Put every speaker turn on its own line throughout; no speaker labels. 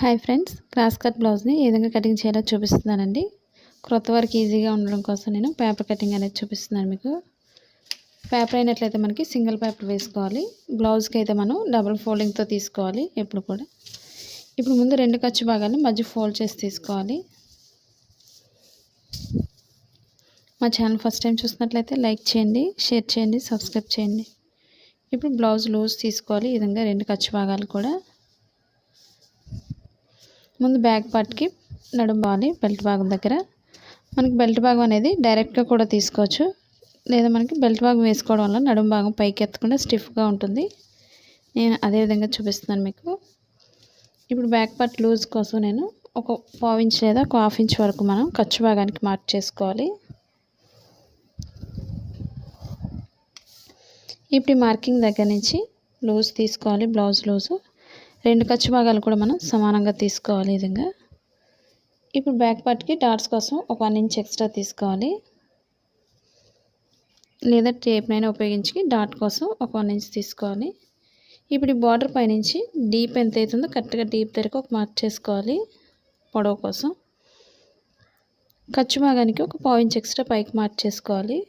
Hi friends, cross cut బ్లౌజ్ని ఏ విధంగా cutting చేయాలో చూపిస్తున్నానండి. క్రొత్త వారికి ఈజీగా ఉండడం కోసం నేను పేపర్ కటింగ్ అనేది చూపిస్తున్నాను మీకు. పేపర్ అయినట్లయితే మనకి సింగిల్ పేపర్ వేసుకోవాలి. బ్లౌజ్కి అయితే మనం డబుల్ ఫోల్డింగ్తో తీసుకోవాలి ఎప్పుడు కూడా. ఇప్పుడు ముందు రెండు ఖర్చు భాగాలను మధ్య ఫోల్డ్ చేసి తీసుకోవాలి. మా ఛానల్ ఫస్ట్ టైం చూసినట్లయితే లైక్ చేయండి, షేర్ చేయండి, సబ్స్క్రైబ్ చేయండి. ఇప్పుడు బ్లౌజ్ లూజ్ తీసుకోవాలి. ఈ విధంగా రెండు ఖర్చు భాగాలు కూడా. ముందు బ్యాక్ పార్ట్కి నడుము బాగాలి బెల్ట్ భాగం దగ్గర. మనకి బెల్ట్ భాగం అనేది డైరెక్ట్గా కూడా తీసుకోవచ్చు, లేదా మనకి బెల్ట్ భాగం వేసుకోవడం వల్ల నడుము భాగం పైకి ఎత్తకుండా స్టిఫ్గా ఉంటుంది. నేను అదే విధంగా చూపిస్తున్నాను మీకు. ఇప్పుడు బ్యాక్ పార్ట్ లూజ్ కోసం నేను ఒక 1/4 ఇంచ్ లేదా ఒక 1/2 ఇంచ్ వరకు మనం ఖర్చు భాగానికి మార్క్ చేసుకోవాలి. ఇప్పుడు ఈ మార్కింగ్ దగ్గర నుంచి లూజ్ తీసుకోవాలి. బ్లౌజ్ లూజు రెండు ఖర్చు భాగాలు కూడా మనం సమానంగా తీసుకోవాలి ఈ విధంగా. ఇప్పుడు బ్యాక్ పార్ట్కి డాట్స్ కోసం ఒక 1 ఇంచ్ ఎక్స్ట్రా తీసుకోవాలి, లేదా టేప్నైనా ఉపయోగించి డాట్ కోసం ఒక 1 ఇంచ్ తీసుకోవాలి. ఇప్పుడు ఈ బార్డర్ పైనుంచి డీప్ ఎంత అవుతుందో కరెక్ట్గా డీప్ దగ్గర ఒక మార్క్ చేసుకోవాలి పొడవు కోసం. ఖర్చు భాగానికి ఒక 1/4 ఇంచ్ ఎక్స్ట్రా పైకి మార్క్ చేసుకోవాలి.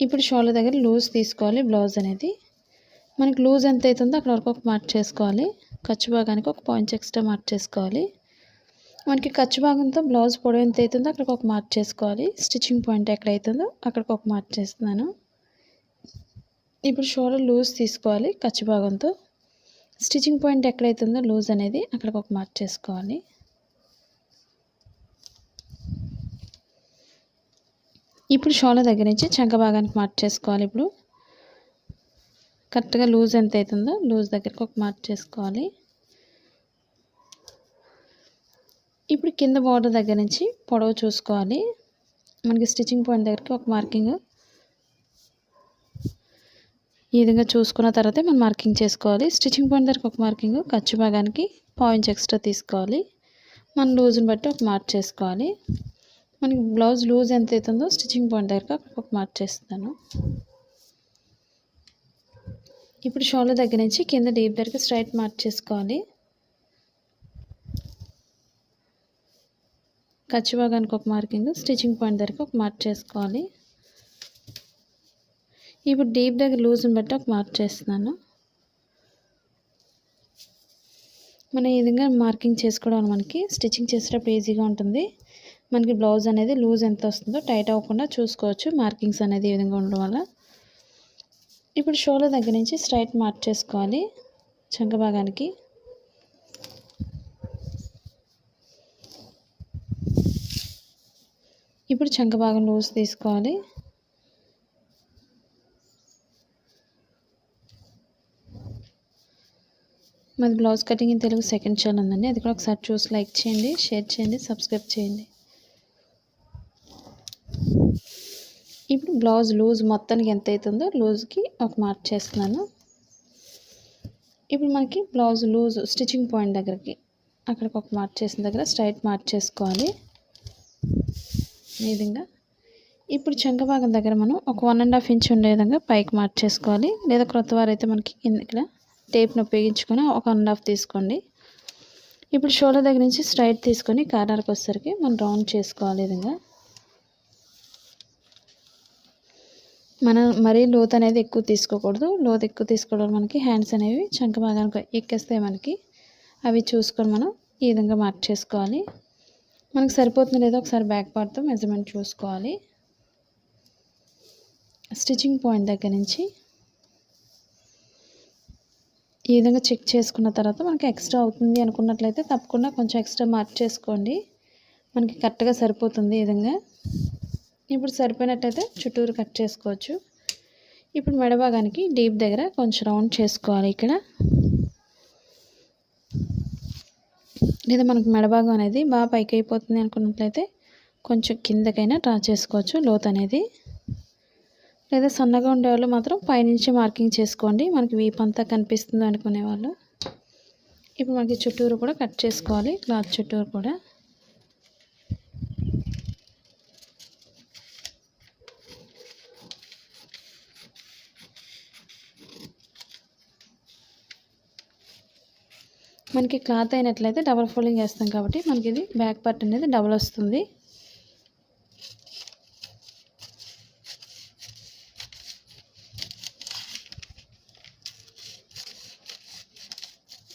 ఇప్పుడు షోల్డర్ దగ్గర లూజ్ తీసుకోవాలి. బ్లౌజ్ అనేది మనకి లూజ్ ఎంత అవుతుందో అక్కడ వరకు ఒక మార్క్ చేసుకోవాలి. ఖర్చు భాగానికి ఒక 1/4 ఇంచ్ ఎక్స్ట్రా మార్క్ చేసుకోవాలి. మనకి ఖర్చు భాగంతో బ్లౌజ్ పొడవు ఎంత అవుతుందో అక్కడికి ఒక మార్క్ చేసుకోవాలి. స్టిచ్చింగ్ పాయింట్ ఎక్కడ అవుతుందో అక్కడికి ఒక మార్క్ చేస్తున్నాను. ఇప్పుడు షోల్డర్ లూజ్ తీసుకోవాలి. ఖర్చు భాగంతో స్టిచ్చింగ్ పాయింట్ ఎక్కడైతుందో లూజ్ అనేది అక్కడికి ఒక మార్క్ చేసుకోవాలి. ఇప్పుడు షోల్డర్ దగ్గర నుంచి చంక భాగానికి మార్క్ చేసుకోవాలి. ఇప్పుడు కరెక్ట్గా లూజ్ ఎంత అవుతుందో లూజ్ దగ్గరికి ఒక మార్క్ చేసుకోవాలి. ఇప్పుడు కింద బార్డర్ దగ్గర నుంచి పొడవు చూసుకోవాలి. మనకి స్టిచ్చింగ్ పాయింట్ దగ్గరికి ఒక మార్కింగ్ ఈ విధంగా చూసుకున్న తర్వాత మనం మార్కింగ్ చేసుకోవాలి. స్టిచ్చింగ్ పాయింట్ దగ్గరికి ఒక మార్కింగ్, ఖర్చు భాగానికి 1/4 ఇంచ్ ఎక్స్ట్రా తీసుకోవాలి. మన లూజ్ని బట్టి ఒక మార్క్ చేసుకోవాలి. మనకి బ్లౌజ్ లూజ్ ఎంత అవుతుందో స్టిచ్చింగ్ పాయింట్ దగ్గరికి ఒక మార్క్ చేస్తాను. ఇప్పుడు షోల్డర్ దగ్గర నుంచి కింద డీప్ దగ్గర స్ట్రైట్ మార్క్ చేసుకోవాలి. ఖర్చు భాగానికి ఒక మార్కింగ్, స్టిచ్చింగ్ పాయింట్ దగ్గర ఒక మార్క్ చేసుకోవాలి. ఇప్పుడు డీప్ దగ్గర లూజ్ని బట్టి ఒక మార్క్ చేస్తున్నాను. మనం ఈ విధంగా మార్కింగ్ చేసుకోవడం మనకి స్టిచ్చింగ్ చేసేటప్పుడు ఈజీగా ఉంటుంది. మనకి బ్లౌజ్ అనేది లూజ్ ఎంత వస్తుందో టైట్ అవ్వకుండా చూసుకోవచ్చు మార్కింగ్స్ అనేది ఈ విధంగా ఉండడం వల్ల. ఇప్పుడు షోల్డర్ దగ్గర నుంచి స్ట్రైట్ మార్క్ చేసుకోవాలి చంక భాగానికి. ఇప్పుడు చంక భాగం లూజ్ తీసుకోవాలి. మాది blouse cutting in Telugu second channel ఉందండి, అది కూడా ఒకసారి చూసి లైక్ చేయండి, షేర్ చేయండి, సబ్స్క్రైబ్ చేయండి. ఇప్పుడు బ్లౌజ్ లూజ్ మొత్తానికి ఎంత అవుతుందో లూజ్కి ఒక మార్క్ చేస్తున్నాను. ఇప్పుడు మనకి బ్లౌజ్ లూజ్ స్టిచ్చింగ్ పాయింట్ దగ్గరికి అక్కడికి ఒక మార్క్ చేసిన దగ్గర స్ట్రైట్ మార్క్ చేసుకోవాలి ఈ విధంగా. ఇప్పుడు చంక భాగం దగ్గర మనం ఒక 1.5 ఇంచ్ ఉండే విధంగా పైకి మార్క్ చేసుకోవాలి, లేదా క్రొత్త వారైతే మనకి ఇక్కడ టేప్ను ఉపయోగించుకొని ఒక 1.5 తీసుకోండి. ఇప్పుడు షోల్డర్ దగ్గర నుంచి స్ట్రైట్ తీసుకొని కార్నర్కి వచ్చేసరికి మనం రౌండ్ చేసుకోవాలి ఈ విధంగా. మనం మరీ లోత్ అనేది ఎక్కువ తీసుకోకూడదు. లోత్ ఎక్కువ తీసుకోవడం మనకి హ్యాండ్స్ అనేవి చంక భాగానికి ఎక్కేస్తాయి మనకి. అవి చూసుకొని మనం ఈ విధంగా మార్క్ చేసుకోవాలి. మనకు సరిపోతుంది లేదో ఒకసారి బ్యాక్ పార్ట్తో మెజర్మెంట్ చూసుకోవాలి. స్టిచ్చింగ్ పాయింట్ దగ్గర నుంచి ఈ విధంగా చెక్ చేసుకున్న తర్వాత మనకి ఎక్స్ట్రా అవుతుంది అనుకున్నట్లయితే తప్పకుండా కొంచెం ఎక్స్ట్రా మార్క్ చేసుకోండి, మనకి కరెక్ట్గా సరిపోతుంది ఈ విధంగా. ఇప్పుడు సరిపోయినట్టయితే చుట్టూరు కట్ చేసుకోవచ్చు. ఇప్పుడు మెడ భాగానికి డీప్ దగ్గర కొంచెం రౌండ్ చేసుకోవాలి ఇక్కడ, లేదా మనకి మెడ భాగం అనేది బాగా పైకి అయిపోతుంది అనుకున్నట్లయితే కొంచెం కిందకైనా డ్రా చేసుకోవచ్చు లోత్ అనేది. లేదా సన్నగా ఉండేవాళ్ళు మాత్రం పైనుంచి మార్కింగ్ చేసుకోండి, మనకి వీప్ అంతా కనిపిస్తుంది అనుకునేవాళ్ళు. ఇప్పుడు మనకి చుట్టూరు కూడా కట్ చేసుకోవాలి, క్లాత్ చుట్టూరు కూడా. మనకి క్లాత్ అయినట్లయితే డబల్ ఫోల్డింగ్ వేస్తాం కాబట్టి మనకి ఇది బ్యాక్ పార్ట్ అనేది డబల్ వస్తుంది.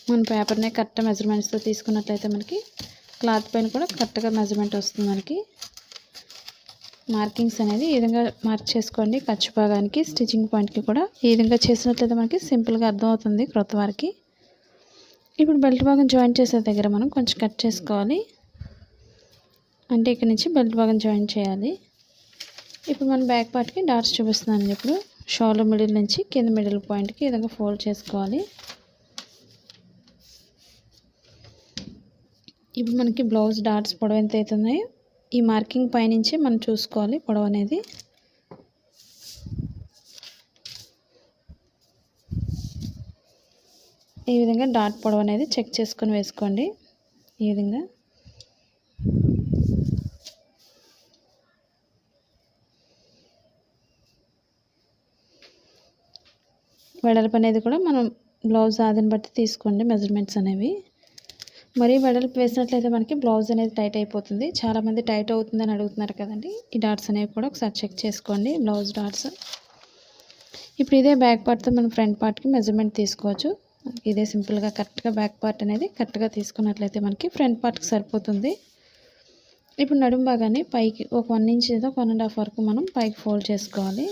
మన పేపర్ని కరెక్ట్ మెజర్మెంట్స్తో తీసుకున్నట్లయితే మనకి క్లాత్ పైన కూడా కరెక్ట్గా మెజర్మెంట్ వస్తుంది. మనకి మార్కింగ్స్ అనేది ఈ విధంగా మార్క్ చేసుకోండి. ఖర్చు భాగానికి స్టిచ్చింగ్ పాయింట్కి కూడా ఈ విధంగా చేసినట్లయితే మనకి సింపుల్గా అర్థమవుతుంది క్రొత్త వారికి. ఇప్పుడు బెల్ట్ భాగం జాయింట్ చేసే దగ్గర మనం కొంచెం కట్ చేసుకోవాలి. అంటే ఇక్కడ నుంచి బెల్ట్ భాగం జాయింట్ చేయాలి. ఇప్పుడు మనం బ్యాక్ పార్ట్కి డాట్స్ చూపిస్తున్నాను. ఇప్పుడు షోల్డర్ మిడిల్ నుంచి కింద మిడిల్ పాయింట్కి ఈ విధంగా ఫోల్డ్ చేసుకోవాలి. ఇప్పుడు మనకి బ్లౌజ్ డాట్స్ పొడవు ఎంత అవుతున్నాయో ఈ మార్కింగ్ పైనుంచి మనం చూసుకోవాలి పొడవు అనేది. ఈ విధంగా డాట్ పొడవు అనేది చెక్ చేసుకొని వేసుకోండి. ఈ విధంగా వెడల్పు అనేది కూడా మనం బ్లౌజ్ ఆదిని బట్టి తీసుకోండి మెజర్మెంట్స్ అనేవి. మరీ వెడల్పు వేసినట్లయితే మనకి బ్లౌజ్ అనేది టైట్ అయిపోతుంది. చాలామంది టైట్ అవుతుందని అడుగుతున్నారు కదండి. ఈ డాట్స్ అనేవి కూడా ఒకసారి చెక్ చేసుకోండి బ్లౌజ్ డాట్స్. ఇప్పుడు ఇదే బ్యాక్ పార్ట్తో మనం ఫ్రంట్ పార్ట్కి మెజర్మెంట్ తీసుకోవచ్చు. ఇదే సింపుల్గా కరెక్ట్గా బ్యాక్ పార్ట్ అనేది కరెక్ట్గా తీసుకున్నట్లయితే మనకి ఫ్రంట్ పార్ట్కి సరిపోతుంది. ఇప్పుడు నడుము భాగాన్ని పైకి ఒక 1 ఇంచ్ ఏదో 1.5 వరకు మనం పైకి ఫోల్డ్ చేసుకోవాలి.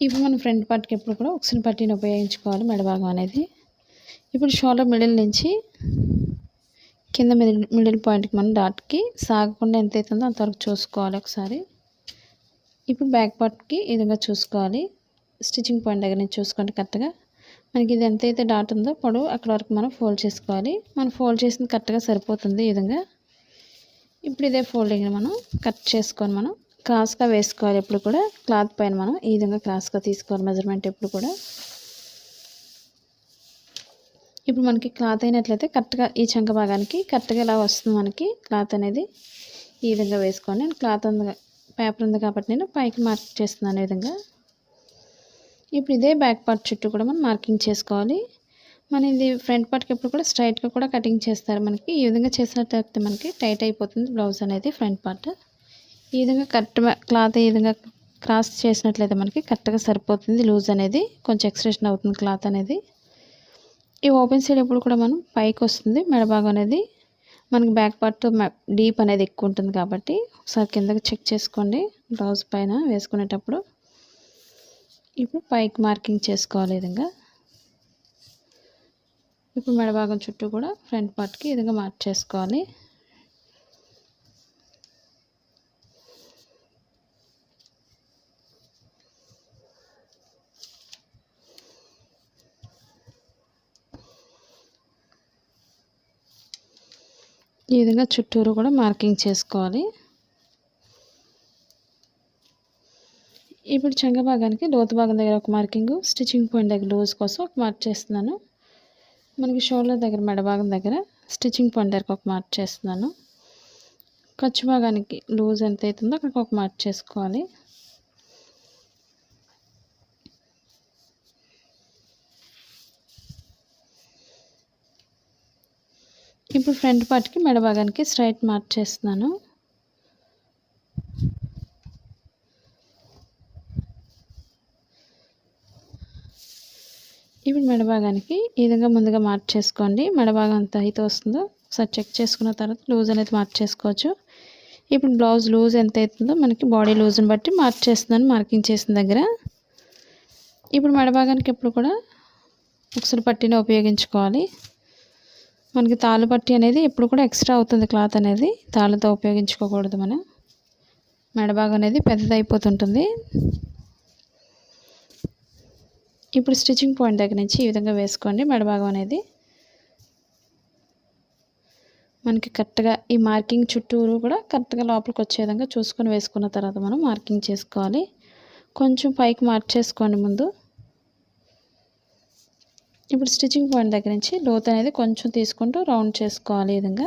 ఇప్పుడు మనం ఫ్రంట్ పార్ట్కి ఎప్పుడు కూడా ఉక్సుని పట్టీని ఉపయోగించుకోవాలి మెడ భాగం అనేది. ఇప్పుడు షోల్డర్ మిడిల్ నుంచి కింద మిడిల్ పాయింట్కి మనం డాట్కి సాగకుండా ఎంత అవుతుందో అంతవరకు చూసుకోవాలి ఒకసారి. ఇప్పుడు బ్యాక్ పార్ట్కి ఈ విధంగా చూసుకోవాలి. స్టిచ్చింగ్ పాయింట్ దగ్గర నుంచి చూసుకోండి కరెక్ట్గా. మనకి ఇది ఎంతైతే డాట్ ఉందో పొడవు అక్కడ వరకు మనం ఫోల్డ్ చేసుకోవాలి. మనం ఫోల్డ్ చేసింది కరెక్ట్గా సరిపోతుంది ఈ విధంగా. ఇప్పుడు ఇదే ఫోల్డింగ్ని మనం కట్ చేసుకొని మనం క్రాస్గా వేసుకోవాలి. ఎప్పుడు కూడా క్లాత్ పైన మనం ఈ విధంగా క్రాస్గా తీసుకోవాలి మెజర్మెంట్ ఎప్పుడు కూడా. ఇప్పుడు మనకి క్లాత్ అయినట్లయితే కరెక్ట్గా ఈ చంక భాగానికి కరెక్ట్గా ఇలా వస్తుంది మనకి క్లాత్ అనేది. ఈ విధంగా వేసుకోండి. నేను క్లాత్ ఉంది పేపర్ ఉంది కాబట్టి నేను పైకి మార్క్ చేస్తున్నాను ఈ విధంగా. ఇప్పుడు ఇదే బ్యాక్ పార్ట్ చుట్టూ కూడా మనం మార్కింగ్ చేసుకోవాలి. మన ఇది ఫ్రంట్ పార్ట్కి ఎప్పుడు కూడా స్ట్రైట్గా కూడా కటింగ్ చేస్తారు మనకి. ఈ విధంగా చేసినట్లయితే మనకి టైట్ అయిపోతుంది బ్లౌజ్ అనేది ఫ్రంట్ పార్ట్. ఈ విధంగా కరెక్ట్ క్లాత్ ఈ విధంగా క్రాస్ చేసినట్లయితే మనకి కరెక్ట్గా సరిపోతుంది. లూజ్ అనేది కొంచెం ఎక్స్టెన్షన్ అవుతుంది క్లాత్ అనేది. ఈ ఓపెన్ సైడ్ ఎప్పుడు కూడా మనం పైకి వస్తుంది మెడ భాగం అనేది. మనకి బ్యాక్ పార్ట్ డీప్ అనేది ఎక్కువ ఉంటుంది కాబట్టి ఒకసారి కిందకి చెక్ చేసుకోండి బ్లౌజ్ పైన వేసుకునేటప్పుడు. ఇప్పుడు పైకి మార్కింగ్ చేసుకోవాలి ఈ విధంగా. ఇప్పుడు మెడ భాగం చుట్టూ కూడా ఫ్రంట్ పార్ట్కి ఈ విధంగా మార్క్ చేసుకోవాలి. ఈ విధంగా చుట్టూరు కూడా మార్కింగ్ చేసుకోవాలి. ఇప్పుడు చంక భాగానికి లోతు భాగం దగ్గర ఒక మార్కింగ్, స్టిచ్చింగ్ పాయింట్ దగ్గర లూజ్ కోసం ఒక మార్క్ చేస్తున్నాను. మనకి షోల్డర్ దగ్గర మెడ భాగం దగ్గర స్టిచ్చింగ్ పాయింట్ దగ్గర ఒక మార్క్ చేస్తున్నాను. ఖర్చు భాగానికి లూజ్ ఎంత అవుతుందో అక్కడికి ఒక మార్క్ చేసుకోవాలి. ఇప్పుడు ఫ్రంట్ పార్ట్కి మెడ భాగానికి స్ట్రైట్ మార్క్ చేస్తున్నాను. ఇప్పుడు మెడ భాగానికి ఈ విధంగా ముందుగా మార్క్ చేసుకోండి. మెడ భాగం ఎంత అయితే వస్తుందో ఒకసారి చెక్ చేసుకున్న తర్వాత లూజ్ అనేది మార్క్ చేసుకోవచ్చు. ఇప్పుడు బ్లౌజ్ లూజ్ ఎంత అవుతుందో మనకి బాడీ లూజ్ని బట్టి మార్క్ చేస్తున్నాను మార్కింగ్ చేసిన దగ్గర. ఇప్పుడు మెడ భాగానికి ఎప్పుడు కూడా ఉక్సులు పట్టీని ఉపయోగించుకోవాలి. మనకి తాళ్ళు పట్టీ అనేది ఎప్పుడు కూడా ఎక్స్ట్రా అవుతుంది క్లాత్ అనేది. తాళ్ళతో ఉపయోగించుకోకూడదు. మనం మెడ భాగం అనేది పెద్దదైపోతుంటుంది. ఇప్పుడు స్టిచ్చింగ్ పాయింట్ దగ్గర నుంచి ఈ విధంగా వేసుకోండి మెడ భాగం అనేది. మనకి కరెక్ట్గా ఈ మార్కింగ్ చుట్టూరు కూడా కరెక్ట్గా లోపలికి వచ్చే విధంగా చూసుకొని వేసుకున్న తర్వాత మనం మార్కింగ్ చేసుకోవాలి. కొంచెం పైకి మార్క్ చేసుకోండి ముందు. ఇప్పుడు స్టిచ్చింగ్ పాయింట్ దగ్గర నుంచి లోతు అనేది కొంచెం తీసుకుంటూ రౌండ్ చేసుకోవాలి ఈ విధంగా.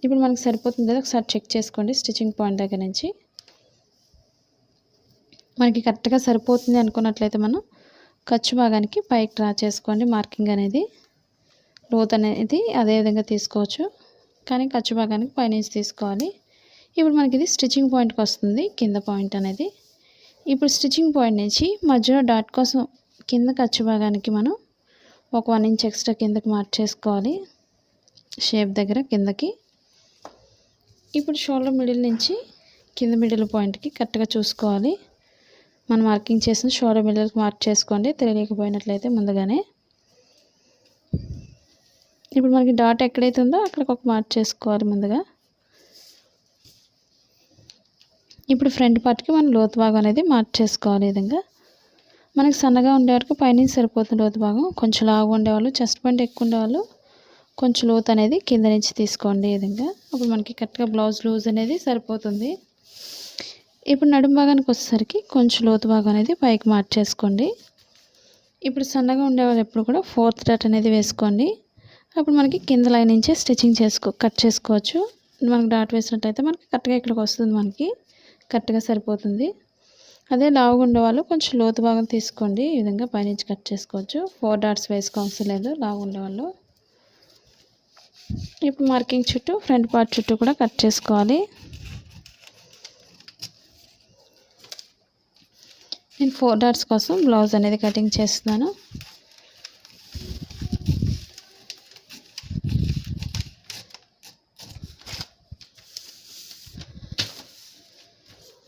ఇప్పుడు మనకి సరిపోతుంది కదా ఒకసారి చెక్ చేసుకోండి. స్టిచ్చింగ్ పాయింట్ దగ్గర నుంచి మనకి కరెక్ట్గా సరిపోతుంది అనుకున్నట్లయితే మనం ఖర్చు భాగానికి పైకి డ్రా చేసుకోండి. మార్కింగ్ అనేది లోత్ అనేది అదే విధంగా తీసుకోవచ్చు, కానీ ఖర్చు భాగానికి పైనుంచి తీసుకోవాలి. ఇప్పుడు మనకి ఇది స్టిచ్చింగ్ పాయింట్కి వస్తుంది, కింద పాయింట్ అనేది. ఇప్పుడు స్టిచ్చింగ్ పాయింట్ నుంచి మధ్యలో డాట్ కోసం కింద ఖర్చు భాగానికి మనం ఒక 1 ఇంచ్ ఎక్స్ట్రా కిందకి మార్క్ చేసుకోవాలి, షేప్ దగ్గర కిందకి. ఇప్పుడు షోల్డర్ మిడిల్ నుంచి కింద మిడిల్ పాయింట్కి కరెక్ట్గా చూసుకోవాలి. మనం మార్కింగ్ చేసిన షోల్డర్ మిడిల్కి మార్క్ చేసుకోండి, తెలియకపోయినట్లయితే ముందుగానే. ఇప్పుడు మనకి డాట్ ఎక్కడైతే ఉందో అక్కడికి ఒక మార్క్ చేసుకోవాలి ముందుగా. ఇప్పుడు ఫ్రంట్ పార్ట్కి మనం లోతు భాగం అనేది మార్క్ చేసుకోవాలి. ఈ విధంగా మనకి సన్నగా ఉండే వరకు పైనుంచి సరిపోతుంది లోతు భాగం. కొంచెం లావు ఉండేవాళ్ళు, చెస్ట్ పాయింట్ ఎక్కువ ఉండేవాళ్ళు కొంచెం లోతు అనేది కింద నుంచి తీసుకోండి. ఈ విధంగా అప్పుడు మనకి కరెక్ట్గా బ్లౌజ్ లూజ్ అనేది సరిపోతుంది. ఇప్పుడు నడుము భాగానికి వచ్చేసరికి కొంచెం లోతు భాగం అనేది పైకి మార్క్ చేసుకోండి. ఇప్పుడు సన్నగా ఉండేవాళ్ళు ఎప్పుడు కూడా 4th డాట్ అనేది వేసుకోండి. అప్పుడు మనకి కింద లైన్ నుంచే స్టిచ్చింగ్ కట్ చేసుకోవచ్చు. మనకి డాట్ వేసినట్లయితే మనకి కరెక్ట్గా ఇక్కడికి వస్తుంది, మనకి కరెక్ట్గా సరిపోతుంది. అదే లావుగా ఉండేవాళ్ళు కొంచెం లోతు భాగం తీసుకోండి, ఈ విధంగా పైనుంచి కట్ చేసుకోవచ్చు. 4 డాట్స్ వేసుకోవాల్సిన లేదు లావు ఉండేవాళ్ళు. ఇప్పుడు మార్కింగ్ చుట్టూ ఫ్రంట్ పార్ట్ చుట్టూ కూడా కట్ చేసుకోవాలి. నేను 4 డాట్స్ కోసం బ్లౌజ్ అనేది కటింగ్ చేస్తున్నాను.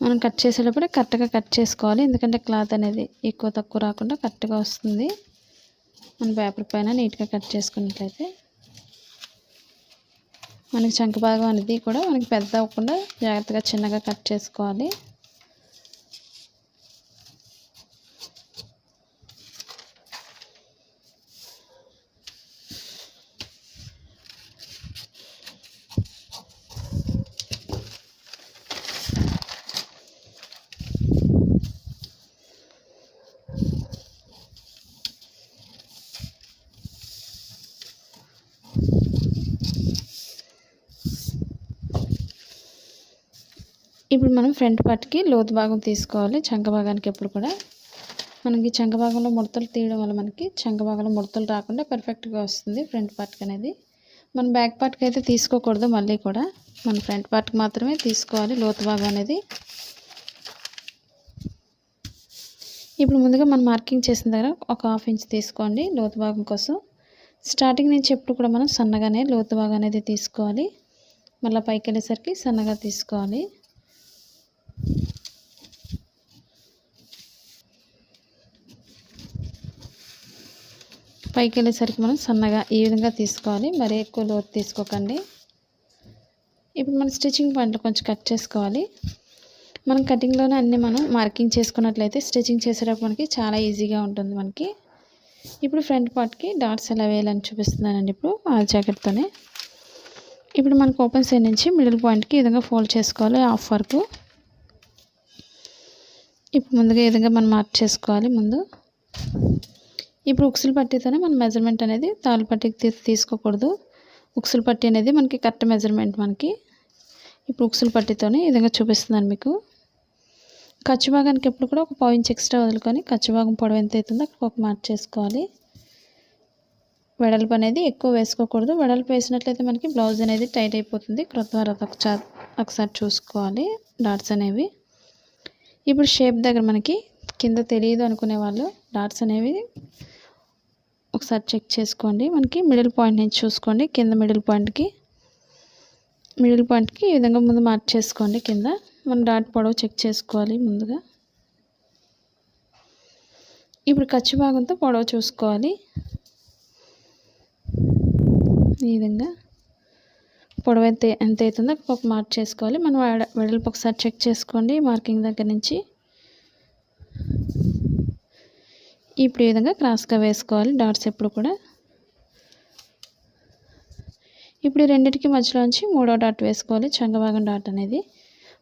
మనం కట్ చేసేటప్పుడు కరెక్ట్గా కట్ చేసుకోవాలి, ఎందుకంటే క్లాత్ అనేది ఎక్కువ తక్కువ రాకుండా కరెక్ట్గా వస్తుంది. మన పేపర్ పైన నీట్గా కట్ చేసుకున్నట్లయితే మనకి చంక భాగం అనేది కూడా మనకి పెద్ద అవ్వకుండా జాగ్రత్తగా చిన్నగా కట్ చేసుకోవాలి. ఇప్పుడు మనం ఫ్రంట్ పార్ట్కి లోతు భాగం తీసుకోవాలి. చంక భాగానికి ఎప్పుడు కూడా మనకి చంక భాగంలో ముడతలు తీయడం వల్ల మనకి చంక భాగంలో ముడతలు రాకుండా పర్ఫెక్ట్గా వస్తుంది ఫ్రంట్ పార్ట్కి అనేది. మన బ్యాక్ పార్ట్కి అయితే తీసుకోకూడదు, మళ్ళీ కూడా మన ఫ్రంట్ పార్ట్కి మాత్రమే తీసుకోవాలి లోతు భాగం అనేది. ఇప్పుడు ముందుగా మనం మార్కింగ్ చేసిన దగ్గర ఒక 1/2 ఇంచ్ తీసుకోండి లోతు భాగం కోసం. స్టార్టింగ్ నుంచి ఎప్పుడు కూడా మనం సన్నగానే లోతు భాగం అనేది తీసుకోవాలి, మళ్ళీ పైకి వెళ్ళేసరికి సన్నగా తీసుకోవాలి. పైకి వెళ్ళేసరికి మనం సన్నగా ఈ విధంగా తీసుకోవాలి, మరీ ఎక్కువ లోతు తీసుకోకండి. ఇప్పుడు మనం స్టిచ్చింగ్ పాయింట్లో కొంచెం కట్ చేసుకోవాలి. మనం కటింగ్లోనే అన్నీ మనం మార్కింగ్ చేసుకున్నట్లయితే స్టిచ్చింగ్ చేసేటప్పుడు మనకి చాలా ఈజీగా ఉంటుంది మనకి. ఇప్పుడు ఫ్రంట్ పార్ట్కి డాట్స్ ఎలా వేయాలని చూపిస్తున్నానండి ఇప్పుడు ఆ జాకెట్తోనే. ఇప్పుడు మనకు ఓపెన్ సైడ్ నుంచి మిడిల్ పాయింట్కి ఈ విధంగా ఫోల్డ్ చేసుకోవాలి హాఫ్ వరకు. ఇప్పుడు ముందుగా ఈ విధంగా మనం మార్క్ చేసుకోవాలి ముందు. ఇప్పుడు ఉక్సులు పట్టీతోనే మనం మెజర్మెంట్ అనేది తాళ్ళు పట్టీకి తీసుకోకూడదు. ఉక్సులు పట్టీ అనేది మనకి కరెక్ట్ మెజర్మెంట్ మనకి. ఇప్పుడు ఉక్సులు పట్టీతోనే ఈ విధంగా చూపిస్తున్నాను మీకు. ఖర్చు భాగానికి ఎప్పుడు కూడా ఒక 1/4 ఇంచ్ ఎక్స్ట్రా వదులుకొని ఖర్చు భాగం పొడవు ఎంత అవుతుందో అక్కడ ఒక మార్క్ చేసుకోవాలి. వెడల్పు అనేది ఎక్కువ వేసుకోకూడదు, వెడల్పు వేసినట్లయితే మనకి బ్లౌజ్ అనేది టైట్ అయిపోతుంది. క్రొత్త వారు ఒకసారి చూసుకోవాలి డాట్స్ అనేవి. ఇప్పుడు షేప్ దగ్గర మనకి కింద తెలియదు అనుకునే వాళ్ళు డాట్స్ అనేవి ఒకసారి చెక్ చేసుకోండి. మనకి మిడిల్ పాయింట్ నుంచి చూసుకోండి, కింద మిడిల్ పాయింట్కి ఈ విధంగా ముందు మార్క్ చేసుకోండి. కింద మన డాట్ పొడవు చెక్ చేసుకోవాలి ముందుగా. ఇప్పుడు ఖర్చు భాగంతో పొడవు చూసుకోవాలి. ఈ విధంగా పొడవు ఎంత అవుతుందో ఒక మార్క్ చేసుకోవాలి. మనం వెడల్పు ఒకసారి చెక్ చేసుకోండి మార్కింగ్ దగ్గర నుంచి. ఇప్పుడు ఈ విధంగా క్రాస్గా వేసుకోవాలి డాట్స్ ఎప్పుడు కూడా. ఇప్పుడు ఈ రెండింటికి మధ్యలోంచి 3వ డాట్ వేసుకోవాలి, చంక భాగం డాట్ అనేది.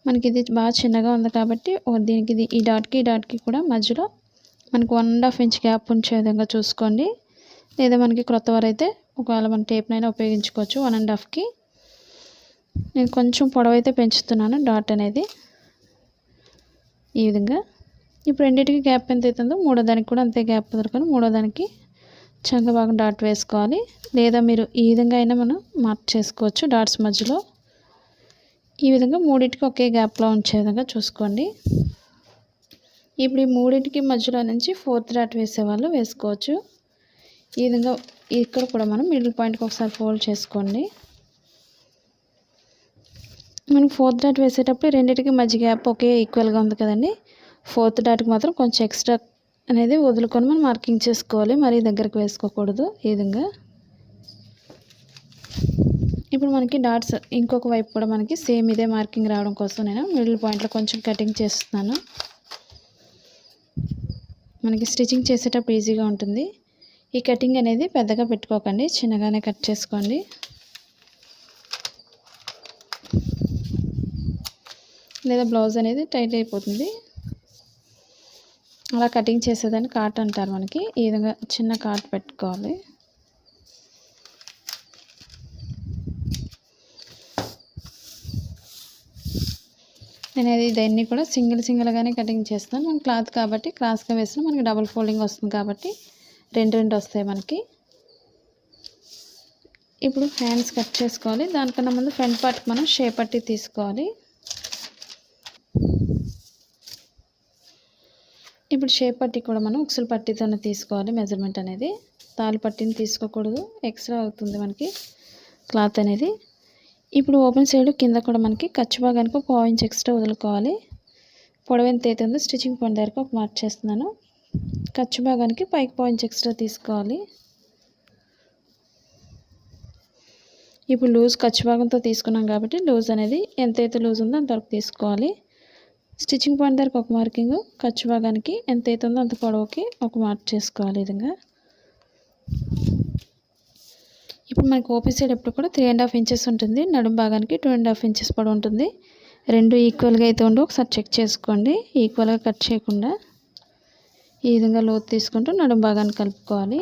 మనకి ఇది బాగా చిన్నగా ఉంది కాబట్టి దీనికి ఈ డాట్కి కూడా మధ్యలో మనకు 1.5 ఇంచ్ గ్యాప్ ఉంచే విధంగా చూసుకోండి. లేదా మనకి క్రొత్త వారైతే ఒకవేళ మన టేప్నైనా ఉపయోగించుకోవచ్చు 1.5కి. నేను కొంచెం పొడవైతే పెంచుతున్నాను డాట్ అనేది ఈ విధంగా. ఇప్పుడు రెండింటికి గ్యాప్ ఎంత అవుతుందో మూడో దానికి కూడా అంతే గ్యాప్ వదులుకొని మూడో దానికి చంక భాగం డాట్ వేసుకోవాలి. లేదా మీరు ఈ విధంగా అయినా మనం మార్క్ చేసుకోవచ్చు. డాట్స్ మధ్యలో ఈ విధంగా మూడింటికి ఒకే గ్యాప్లో ఉంచే విధంగా చూసుకోండి. ఇప్పుడు ఈ మూడింటికి మధ్యలో నుంచి ఫోర్త్ డాట్ వేసేవాళ్ళు వేసుకోవచ్చు. ఈ విధంగా ఇక్కడ కూడా మనం మిడిల్ పాయింట్కి ఒకసారి ఫోల్డ్ చేసుకోండి. మనం ఫోర్త్ డాట్ వేసేటప్పుడు రెండింటికి మధ్య గ్యాప్ ఒకే ఈక్వల్గా ఉంది కదండి. ఫోర్త్ డాట్కి మాత్రం కొంచెం ఎక్స్ట్రా అనేది వదులుకొని మనం మార్కింగ్ చేసుకోవాలి. మరీ దగ్గరకు వేసుకోకూడదు. ఈ విధంగా ఇప్పుడు మనకి డాట్స్ ఇంకొక వైపు కూడా మనకి సేమ్ ఇదే మార్కింగ్ రావడం కోసం నేను మిడిల్ పాయింట్లో కొంచెం కటింగ్ చేస్తున్నాను. మనకి స్టిచ్చింగ్ చేసేటప్పుడు ఈజీగా ఉంటుంది. ఈ కటింగ్ అనేది పెద్దగా పెట్టుకోకండి, చిన్నగానే కట్ చేసుకోండి. లేదా బ్లౌజ్ అనేది టైట్ అయిపోతుంది. అలా కటింగ్ చేసేదాన్ని కాట్ అంటారు. మనకి ఈ విధంగా చిన్న కాట్ పెట్టుకోవాలి. నేను దీన్ని కూడా సింగిల్గానే కటింగ్ చేస్తాను. మన క్లాత్ కాబట్టి క్రాస్గా వేసిన మనకి డబుల్ ఫోల్డింగ్ వస్తుంది కాబట్టి రెండు వస్తాయి మనకి. ఇప్పుడు హ్యాండ్స్ కట్ చేసుకోవాలి. దానికన్నా ముందు ఫ్రంట్ పార్ట్కి మనం షేప్ పట్టి తీసుకోవాలి. ఇప్పుడు షేప్ పట్టి కూడా మనం ఉక్సులు పట్టీతోనే తీసుకోవాలి. మెజర్మెంట్ అనేది తాళి పట్టిని తీసుకోకూడదు, ఎక్స్ట్రా అవుతుంది మనకి క్లాత్ అనేది. ఇప్పుడు ఓపెన్ సైడ్ కింద కూడా మనకి ఖర్చు భాగానికి 1 ఇంచ్ ఎక్స్ట్రా వదులుకోవాలి. పొడవు ఎంత అవుతుందో స్టిచ్చింగ్ పాయింట్ దగ్గరకు ఒక మార్క్ చేస్తున్నాను. ఖర్చు భాగానికి పైకి 1 ఇంచ్ ఎక్స్ట్రా తీసుకోవాలి. ఇప్పుడు లూజ్ ఖర్చు భాగంతో తీసుకున్నాం కాబట్టి లూజ్ అనేది ఎంతైతే లూజ్ ఉందో అంతవరకు తీసుకోవాలి. స్టిచ్చింగ్ పాయింట్ దగ్గరకు ఒక మార్కింగ్, ఖర్చు భాగానికి ఎంత అవుతుందో అంత పొడవుకి ఒక మార్క్ చేసుకోవాలి. ఈ విధంగా ఇప్పుడు మనకి ఓపెన్ సైడ్ ఎప్పుడు కూడా 3.5 ఇంచెస్ ఉంటుంది. నడుము భాగానికి 2.5 ఇంచెస్ పొడవు ఉంటుంది. రెండు ఈక్వల్గా అయితే ఉండి ఒకసారి చెక్ చేసుకోండి. ఈక్వల్గా కట్ చేయకుండా ఈ విధంగా లోతు తీసుకుంటూ నడుము భాగాన్ని కలుపుకోవాలి.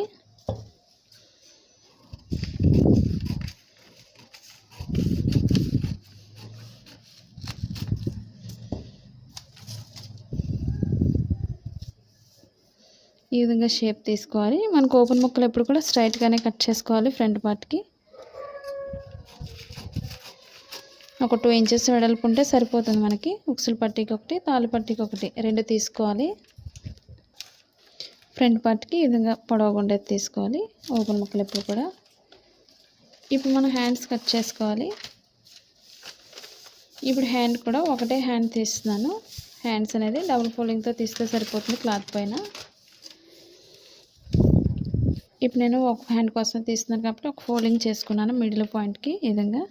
ఈ విధంగా షేప్ తీసుకోవాలి. మనకు ఓపెన్ ముక్కలు ఎప్పుడు కూడా స్ట్రైట్గానే కట్ చేసుకోవాలి. ఫ్రంట్ పార్ట్కి ఒక 2 ఇంచెస్ వెడల్పు ఉంటే సరిపోతుంది మనకి. ఉక్సులు పట్టీకి ఒకటి, తాళి పట్టీకి ఒకటి, రెండు తీసుకోవాలి. ఫ్రంట్ పార్ట్కి ఈ విధంగా పొడవుగా ఉండేది తీసుకోవాలి. ఓపెన్ ముక్కలు ఎప్పుడు కూడా. ఇప్పుడు మనం హ్యాండ్స్ కట్ చేసుకోవాలి. ఇప్పుడు హ్యాండ్ కూడా ఒకటే హ్యాండ్ తీస్తున్నాను. హ్యాండ్స్ అనేది డబుల్ ఫోల్డింగ్తో తీస్తే సరిపోతుంది క్లాత్ పైన. ఇప్పుడు నేను ఒక హ్యాండ్ కోసం తీస్తున్నాను కాబట్టి ఒక ఫోల్డింగ్ చేసుకున్నాను మిడిల్ పాయింట్కి ఈ విధంగా.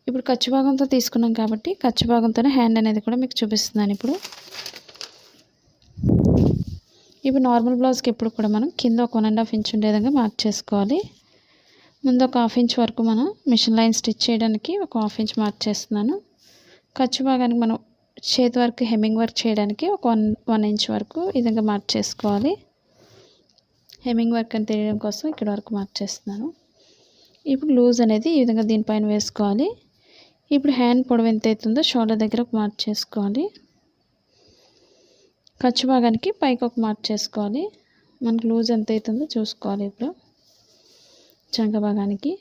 ఇప్పుడు ఖర్చు భాగంతో తీసుకున్నాం కాబట్టి ఖర్చు భాగంతోనే హ్యాండ్ అనేది కూడా మీకు చూపిస్తున్నాను. ఇప్పుడు నార్మల్ బ్లౌజ్కి ఎప్పుడు కూడా మనం కింద ఒక 1.5 ఇంచ్ ఉండే విధంగా మార్క్ చేసుకోవాలి. ముందు ఒక 1/2 ఇంచ్ వరకు మనం మిషన్ లైన్ స్టిచ్ చేయడానికి ఒక 1/2 ఇంచ్ మార్క్ చేస్తున్నాను. ఖర్చు భాగానికి మనం చేతి వర్క్, హెమ్మింగ్ వర్క్ చేయడానికి ఒక 1 ఇంచ్ వరకు ఈ విధంగా మార్క్ చేసుకోవాలి. హెమ్మింగ్ వర్క్ అని తెలియడం కోసం ఇక్కడ వరకు మార్క్ చేస్తున్నాను. ఇప్పుడు లూజ్ అనేది ఈ విధంగా దీనిపైన వేసుకోవాలి. ఇప్పుడు హ్యాండ్ పొడవు ఎంత అవుతుందో షోల్డర్ దగ్గర ఒక మార్క్ చేసుకోవాలి. ఖర్చు భాగానికి పైకి ఒక మార్క్ చేసుకోవాలి. మనకు లూజ్ ఎంత అవుతుందో చూసుకోవాలి. ఇప్పుడు చంక భాగానికి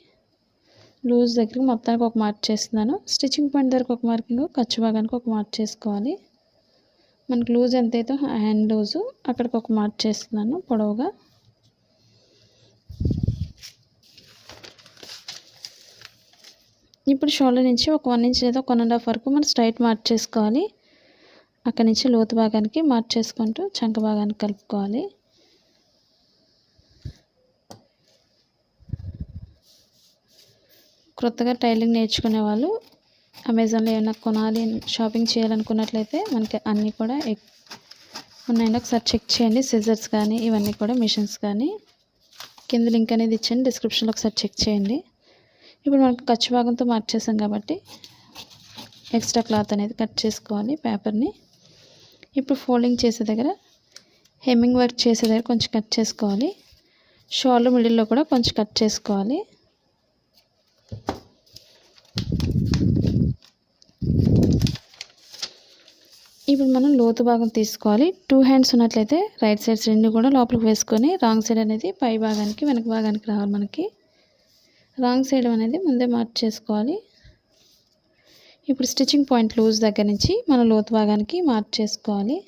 లూజ్ దగ్గరికి మొత్తానికి ఒక మార్క్ చేస్తున్నాను. స్టిచ్చింగ్ పాయింట్ దగ్గరకు ఒక మార్కింగ్, ఖర్చు భాగానికి ఒక మార్క్ చేసుకోవాలి. మనకు లూజ్ ఎంత అవుతుందో హ్యాండ్ లూజు అక్కడికి ఒక మార్క్ చేస్తున్నాను పొడవుగా. ఇప్పుడు షోల్డర్ నుంచి ఒక 1 ఇంచ్ లేదా 1.5 వరకు మనం స్ట్రైట్ మార్క్ చేసుకోవాలి. అక్కడి నుంచి లోతు భాగానికి మార్క్ చేసుకుంటూ చంక భాగానికి కలుపుకోవాలి. కొత్తగా టైలరింగ్ నేర్చుకునే వాళ్ళు అమెజాన్లో ఏమైనా కొనాలి, షాపింగ్ చేయాలనుకున్నట్లయితే మనకి అన్నీ కూడా ఉన్నాయండి. ఒకసారి చెక్ చేయండి. సిజర్స్ కానీ ఇవన్నీ కూడా మిషన్స్ కానీ కింద లింక్ అనేది ఇచ్చాను, డిస్క్రిప్షన్లో ఒకసారి చెక్ చేయండి. ఇప్పుడు మనకు ఖర్చు భాగంతో మార్క్ చేసాం కాబట్టి ఎక్స్ట్రా క్లాత్ అనేది కట్ చేసుకోవాలి పేపర్ని. ఇప్పుడు ఫోల్డింగ్ చేసే దగ్గర, హెమ్మింగ్ వర్క్ చేసే దగ్గర కొంచెం కట్ చేసుకోవాలి. షోల్డర్ మిడిల్లో కూడా కొంచెం కట్ చేసుకోవాలి. ఇప్పుడు మనం లోతు భాగం తీసుకోవాలి. 2 హ్యాండ్స్ ఉన్నట్లయితే రైట్ సైడ్స్ 2 కూడా లోపలికి వేసుకొని రాంగ్ సైడ్ అనేది పై భాగానికి వెనక భాగానికి రావాలి. మనకి రాంగ్ సైడ్ అనేది ముందే మార్క్ చేసుకోవాలి. ఇప్పుడు స్టిచ్చింగ్ పాయింట్ లూజ్ దగ్గర నుంచి మనం లోతు భాగానికి మార్క్ చేసుకోవాలి.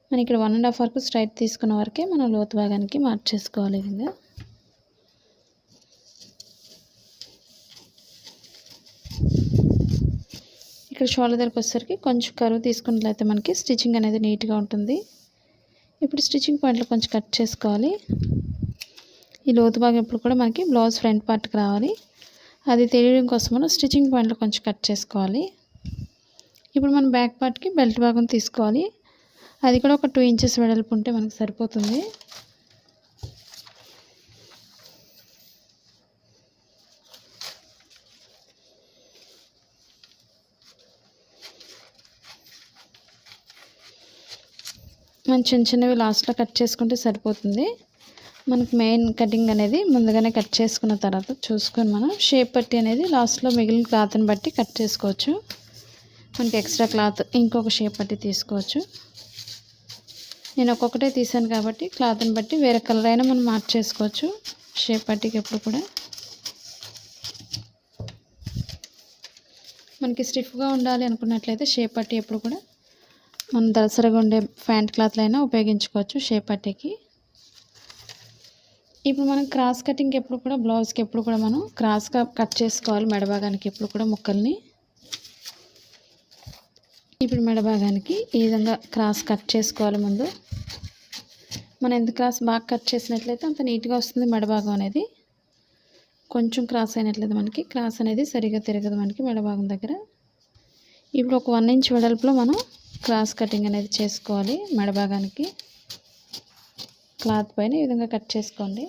మనం ఇక్కడ 1.5 వరకు స్ట్రైట్ తీసుకున్న వరకే మనం లోతు భాగానికి మార్క్ చేసుకోవాలి. విధంగా ఇక్కడ షోల్డర్ దగ్గరికి వచ్చేసరికి కొంచెం కరువు తీసుకున్నట్లయితే మనకి స్టిచ్చింగ్ అనేది నీట్గా ఉంటుంది. ఇప్పుడు స్టిచ్చింగ్ పాయింట్లో కొంచెం కట్ చేసుకోవాలి. ఈ లోతు భాగం ఎప్పుడు కూడా మనకి బ్లౌజ్ ఫ్రంట్ పార్ట్కి రావాలి. అది తెలియడం కోసం మనం స్టిచ్చింగ్ పాయింట్లో కొంచెం కట్ చేసుకోవాలి. ఇప్పుడు మనం బ్యాక్ పార్ట్కి బెల్ట్ భాగం తీసుకోవాలి. అది కూడా ఒక 2 ఇంచెస్ వెడల్పు ఉంటే మనకు సరిపోతుంది. మనం చిన్న చిన్నవి లాస్ట్లో కట్ చేసుకుంటే సరిపోతుంది. మనకు మెయిన్ కటింగ్ అనేది ముందుగానే కట్ చేసుకున్న తర్వాత చూసుకొని మనం షేప్ పట్టి అనేది లాస్ట్లో మిగిలిన క్లాత్ని బట్టి కట్ చేసుకోవచ్చు. మనకి ఎక్స్ట్రా క్లాత్ ఇంకొక షేప్ పట్టి తీసుకోవచ్చు. నేను ఒక్కొక్కటే తీసాను కాబట్టి క్లాత్ని బట్టి వేరే కలర్ అయినా మనం మార్చేసుకోవచ్చు. షేప్ పట్టికి ఎప్పుడు కూడా మనకి స్టిఫ్గా ఉండాలి అనుకున్నట్లయితే షేప్ పట్టి ఎప్పుడు కూడా మనం దలసరిగా ఉండే ప్యాంట్ క్లాత్లు అయినా ఉపయోగించుకోవచ్చు షేప్ పట్టీకి. ఇప్పుడు మనం క్రాస్ కటింగ్కి ఎప్పుడు కూడా బ్లౌజ్కి ఎప్పుడు కూడా మనం క్రాస్గా కట్ చేసుకోవాలి. మెడభాగానికి ఎప్పుడు కూడా ముక్కల్ని ఇప్పుడు మెడభాగానికి ఈ విధంగా క్రాస్ కట్ చేసుకోవాలి. ముందు మనం ఎంత క్రాస్ బాగా కట్ చేసినట్లయితే అంత నీట్గా వస్తుంది మెడభాగం అనేది. కొంచెం క్రాస్ అయినట్లయితే మనకి క్రాస్ అనేది సరిగా తిరగదు మనకి మెడభాగం దగ్గర. ఇప్పుడు ఒక 1 ఇంచ్ వెడల్పులో మనం క్రాస్ కటింగ్ అనేది చేసుకోవాలి. మెడభాగానికి క్లాత్ పైన ఈ విధంగా కట్ చేసుకోండి.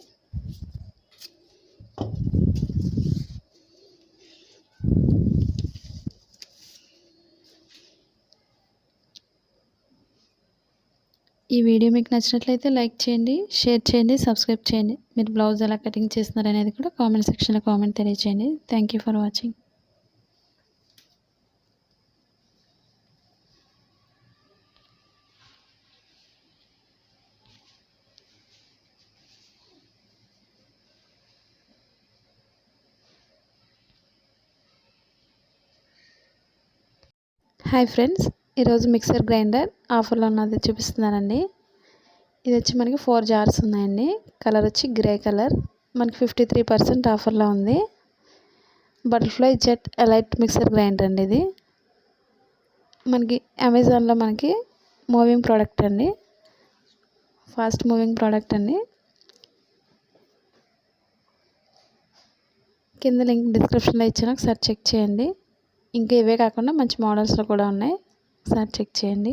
ఈ వీడియో మీకు నచ్చినట్లయితే లైక్ చేయండి, షేర్ చేయండి, సబ్స్క్రైబ్ చేయండి. మీరు బ్లౌజ్ ఎలా కటింగ్ చేస్తున్నారు అనేది కూడా కామెంట్ సెక్షన్లో కామెంట్ తెలియజేయండి. Thank you for watching. Hi friends, ఈరోజు మిక్సర్ గ్రైండర్ ఆఫర్లో ఉన్నది చూపిస్తున్నానండి. ఇది వచ్చి మనకి 4 జార్స్ ఉన్నాయండి. కలర్ వచ్చి గ్రే కలర్. మనకి 53% ఆఫర్లో ఉంది. Butterfly jet elite mixer grinder అండి. ఇది మనకి అమెజాన్లో మనకి మూవింగ్ ప్రోడక్ట్ అండి. ఫాస్ట్ మూవింగ్ ప్రోడక్ట్ అండి. కింద లింక్ డిస్క్రిప్షన్లో ఇచ్చాను, ఒకసారి చెక్ చేయండి. ఇంకా ఇవే కాకుండా మంచి మోడల్స్లో కూడా ఉన్నాయి, ఒకసారి చెక్ చేయండి.